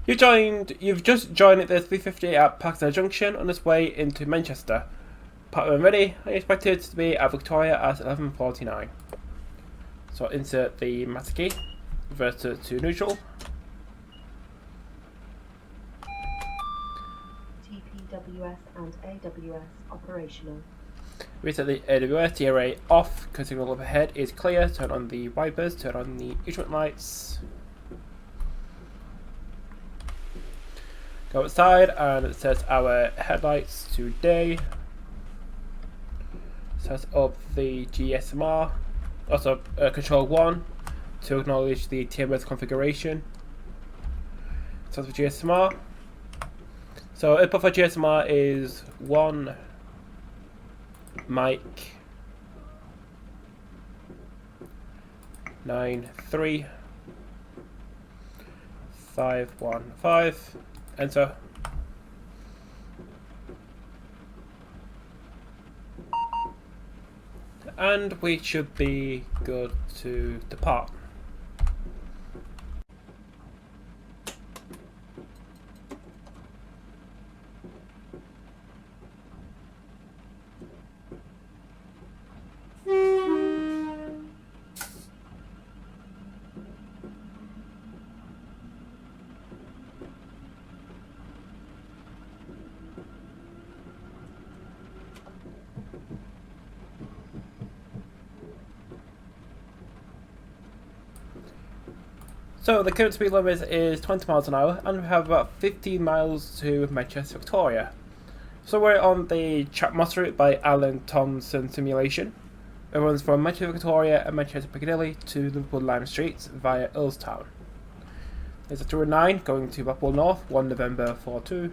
You've just joined the 350 at Parkside Junction on its way into Manchester. Part when ready, I expect it to be at Victoria at 11:49. So insert the master key, reverse it to neutral. TPWS and AWS operational. Reset the AWS DRA off, because signal overhead is clear. Turn on the wipers, turn on the instrument lights. Go outside and set our headlights to day. Set up the GSMR, also control 1 to acknowledge the TMS configuration. Set up GSMR. So input for GSMR is 1 mic 93 515. Enter. And we should be good to depart. So the current speed limit is 20 miles an hour, and we have about 15 miles to Manchester, Victoria. So we're on the Chatmoss route by Alan Thompson Simulation. It runs from Manchester, Victoria and Manchester Piccadilly to Liverpool Lime Streets via Earlstown. There's a 209 going to Blackpool North, 1 November 42.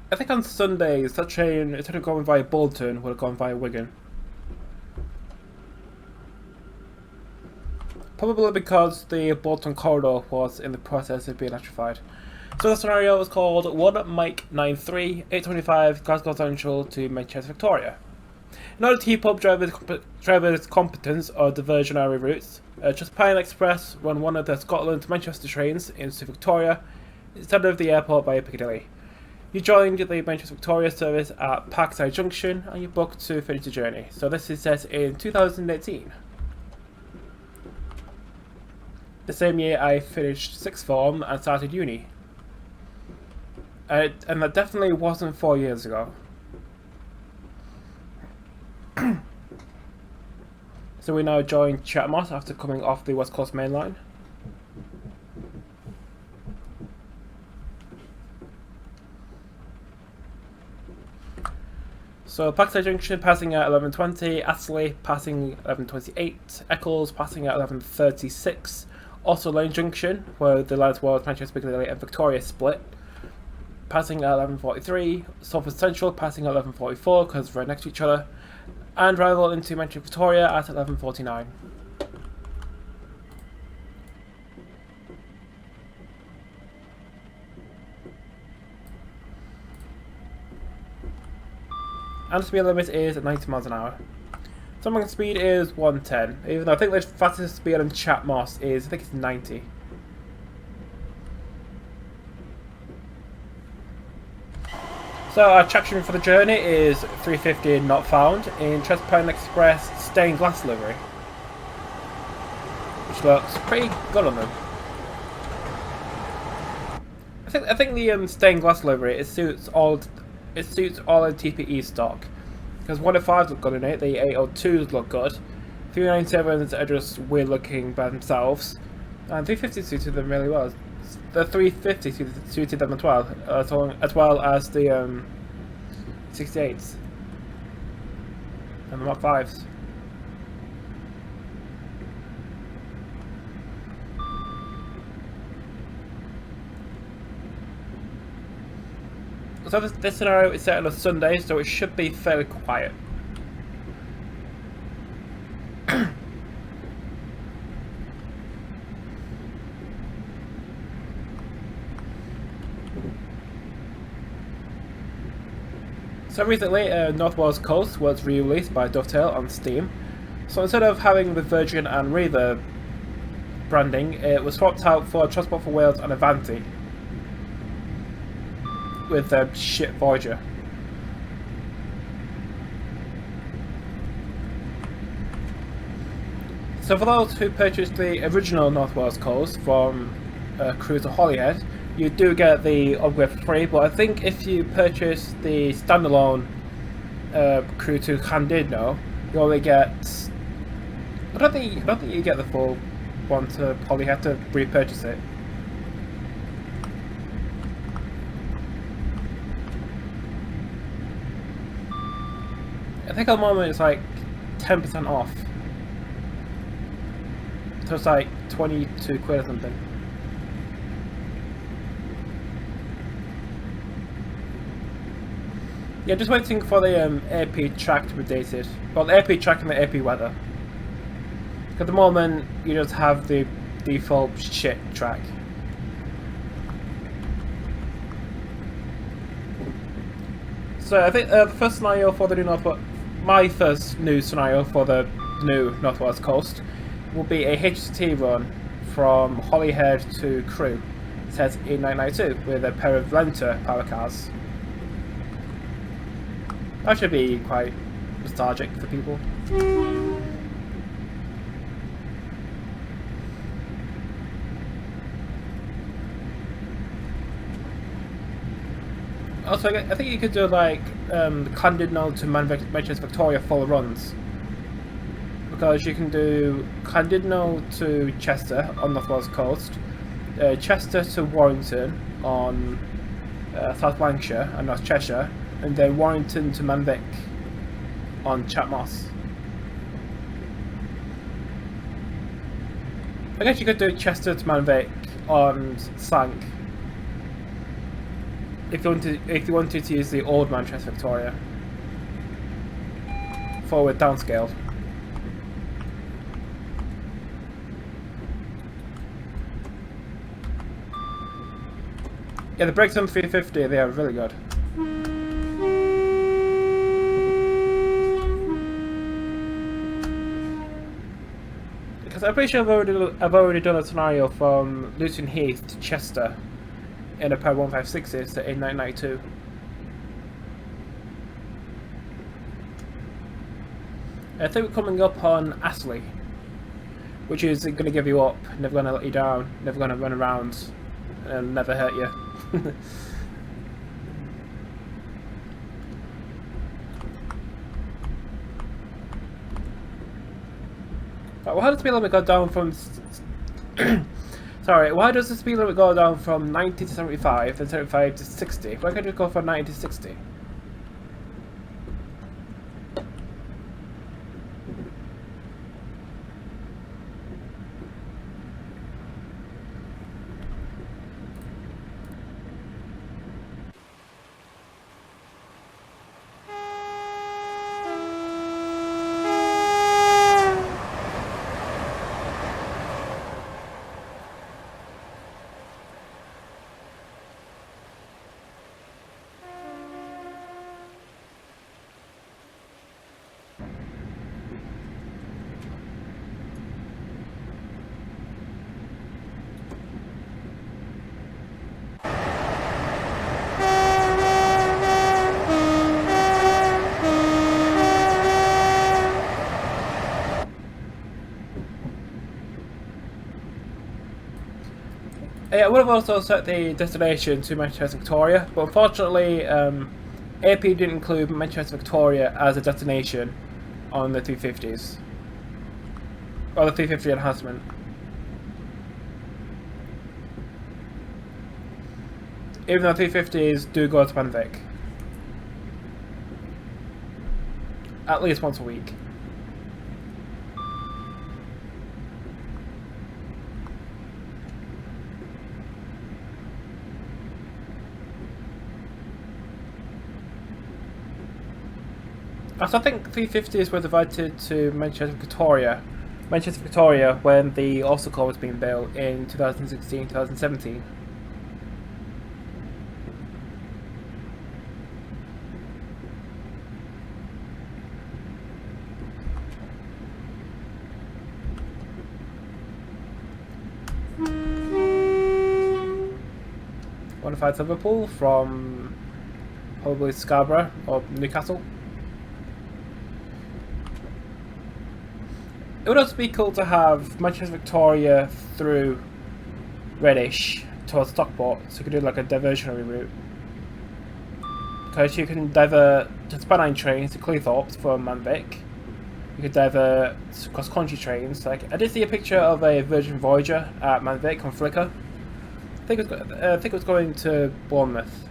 I think on Sundays that train, instead of going via Bolton, would have gone via Wigan. Probably because the Bolton corridor was in the process of being electrified. So the scenario was called 1 Mike 93 825 Glasgow Central to Manchester, Victoria. In order to keep up drivers' competence or diversionary routes, just Pine Express run one of the Scotland to Manchester trains into Victoria instead of the airport via Piccadilly. You joined the Manchester Victoria service at Parkside Junction and you booked to finish the journey. So this is set in 2018. The same year I finished sixth form and started uni. And that definitely wasn't 4 years ago. So we now join Chatmoss after coming off the West Coast Main Line. So Parkside Junction passing at 11:20, Astley passing 11:28, Eccles passing at 11:36. Also Lane Junction, where the lines was Manchester Piccadilly and Victoria split, passing at 11:43. Salford Central passing at 11:44 because they're right next to each other, and arrival into Manchester Victoria at 11:49. And the speed limit is 90 miles an hour. So maximum speed is 110, even though I think the fastest speed on Chatmoss is, I think it's 90. So our traction for the journey is 350 not found in Pine Express stained glass livery, which looks pretty good on them. I think the stained glass livery, it suits all the TPE stock. Because 105s look good in it, the 802s look good, 397s are just weird looking by themselves, and 350s suited them really well. The 350 suited them as well as the 68s and the Mark 5s. So this scenario is set on a Sunday, so it should be fairly quiet. So recently, North Wales Coast was re-released by Dovetail on Steam. So instead of having the Virgin and Reverb branding. It was swapped out for Transport for Wales and Avanti with shit Voyager. So for those who purchased the original North Wales Coast from Crew to Holyhead, you do get the upgrade for free, but I think if you purchase the standalone Crew to Llandudno, you only get... I don't think you get the full one to Holyhead to repurchase it. I think at the moment it's like 10% off. So it's like 22 quid or something. Yeah, just waiting for the AP track to be dated. Well, the AP track and the AP weather. At the moment, you just have the default shit track. So I think the first scenario for the new my first new scenario for the new North Wales Coast will be a HT run from Holyhead to Crewe, set in 1992 with a pair of Lenter power cars. That should be quite nostalgic for people. Also, I think you could do like Llandudno to Manchester Victoria full runs, because you can do Llandudno to Chester on the North Wales Coast, Chester to Warrington on South Lancashire and North Cheshire, and then Warrington to Manvic on Chat Moss. I guess you could do Chester to Manvic on Sank if you wanted to use the old Manchester Victoria forward downscale. Yeah, the brakes on 350, they are really good. Because I'm pretty sure I've already done a scenario from Luton Heath to Chester in a pair of 156s in 1992. I think we're coming up on Astley, which is going to give you up, never going to let you down, never going to run around, and never hurt you. Right, why does the speed limit go down from... Sorry, why does the speed limit go down from 90 to 75 and 75 to 60? Why can't you go from 90 to 60? Yeah, I would have also set the destination to Manchester Victoria, but unfortunately AP didn't include Manchester Victoria as a destination on the 350s. Or the 350 enhancement. Even though 350s do go to Manvic. At least once a week. Also, I think 350s were divided to Manchester Victoria when the Obstacle was being built in 2016-2017. 105 to Liverpool from probably Scarborough or Newcastle. It would also be cool to have Manchester Victoria through Reddish towards Stockport, so you could do like a diversionary route. Because you can divert to Spanline trains to Cleethorpes from Manvic. You could divert cross-country trains. Like I did see a picture of a Virgin Voyager at Manvic on Flickr. I think it was going to Bournemouth.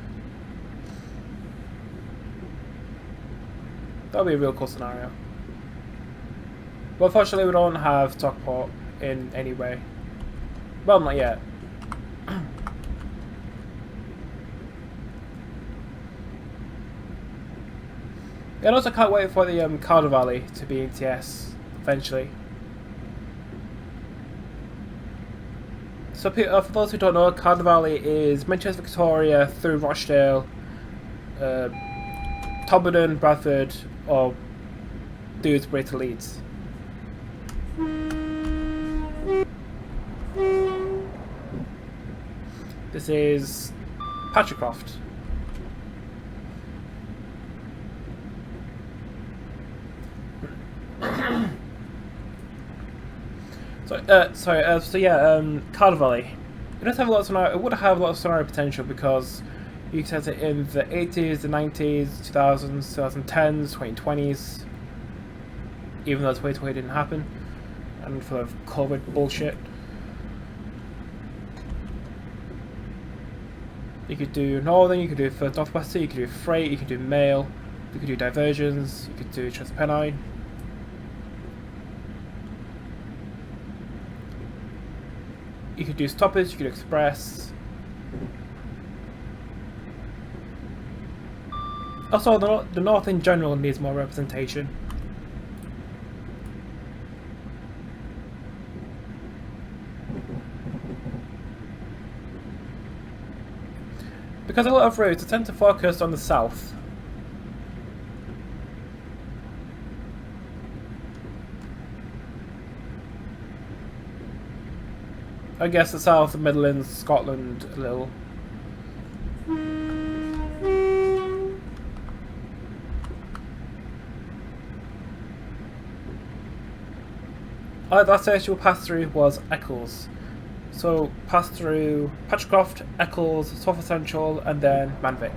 That would be a real cool scenario. But unfortunately, we don't have Stockport in any way. Well, not yet. And also can't wait for the Cardiff Valley to be ETS eventually. So for those who don't know, Cardiff Valley is Manchester Victoria through Rochdale, Toblerone, Bradford, or Dewsbury to Leeds. This is Patricroft. Cardiff Valley. It does have a lot of scenario. It would have a lot of scenario potential because you can set it in the 80s, the 90s, 2000s, 2010s, 2020s. Even though 2020 didn't happen, and full of COVID bullshit. You could do Northern, you could do First Northwestern, you could do Freight, you could do Mail, you could do Diversions, you could do Transpennine. You could do Stoppage, you could do Express. Also, the North in general needs more representation. Because a lot of routes tend to focus on the south. I guess the south, the Midlands, Scotland a little. The last station we'll pass through was Eccles. So pass through Patricroft, Eccles, Suffolk Central, and then Manvic.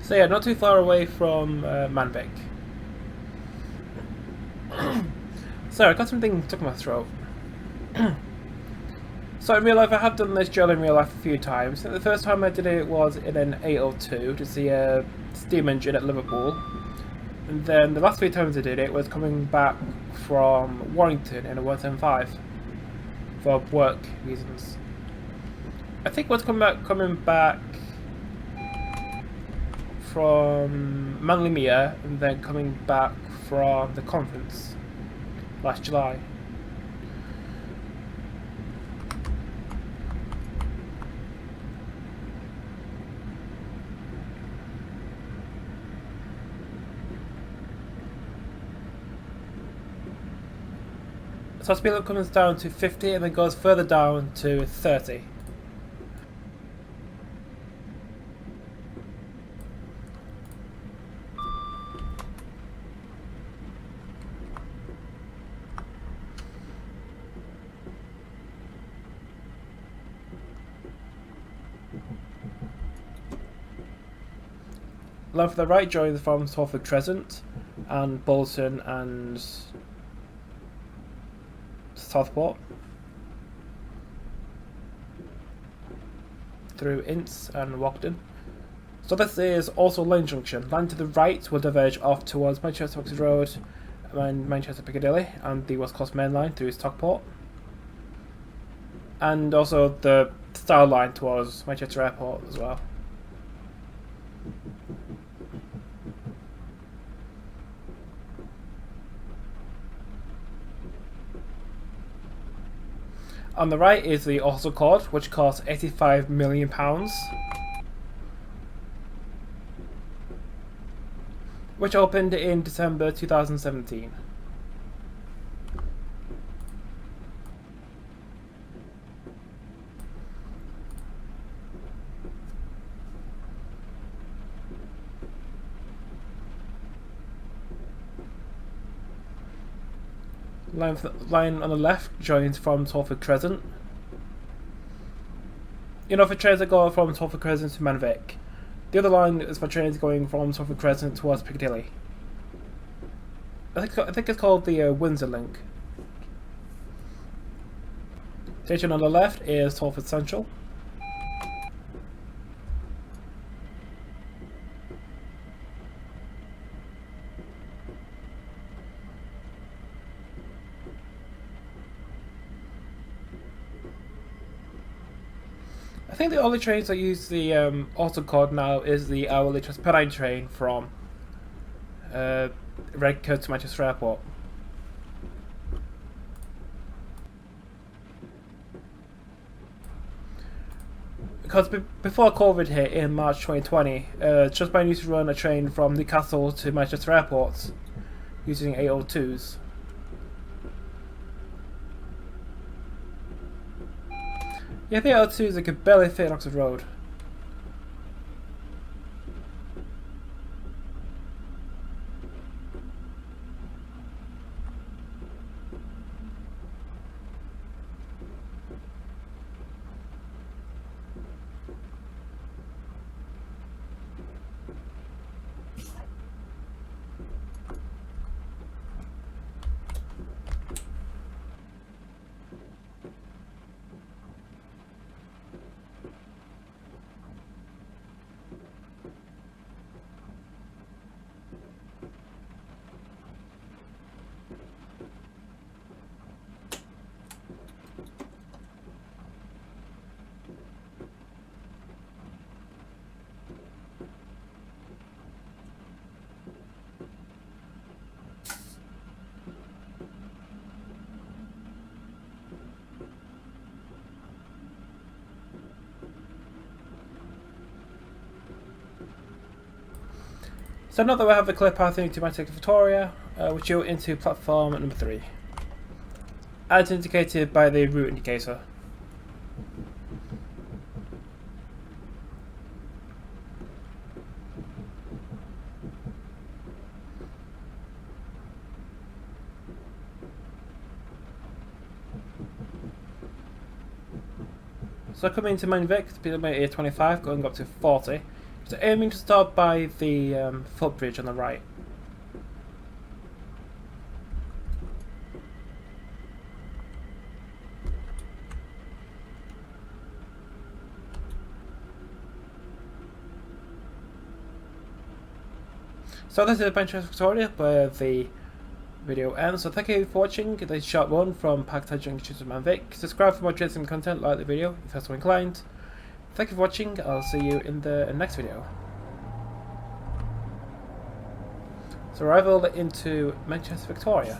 So yeah, not too far away from Manvic. So I got something stuck in my throat. So in real life, I have done this drill in real life a few times. The first time I did it was in an 802 to see a steam engine at Liverpool. And then the last few times I did it was coming back from Warrington in a 175 for work reasons. I think what's coming back from Manly and then coming back from the conference last July. So speed limit comes down to 50 and then goes further down to 30. Line for the right joins from Salford Crescent and Bolton and Southport through Ince and Wogden. So this is also Lane Junction. Line to the right will diverge off towards Manchester Oxford Road and Manchester Piccadilly and the West Coast Main Line through Stockport. And also the Style Line towards Manchester Airport as well. On the right is the Ulster Court, which cost £85 million. Which opened in December 2017. Line on the left joins from Salford Crescent. You know, for trains that go from Salford Crescent to Manvic. The other line is for trains going from Salford Crescent towards Piccadilly. I think it's called the Windsor Link. Station on the left is Salford Central. I think the only trains that use the auto code now is the hourly Transpennine train from Redcar to Manchester Airport. Because before COVID hit in March 2020, Transpennine used to run a train from Newcastle to Manchester Airport using 802s. Yeah, the 802s that could barely fit on Oxford Road. So now that we have the clear path into Manchester Victoria, we go into platform number 3, as indicated by the route indicator. So coming to Manvic, speed limit is 25, going up to 40. So aiming to start by the footbridge on the right. So this is Manchester Victoria, where the video ends. So thank you for watching this short run from Parkside Junction to Manvic. Subscribe for more interesting content, like the video if you're so inclined. Thank you for watching, I'll see you in the next video. So arrival into Manchester Victoria.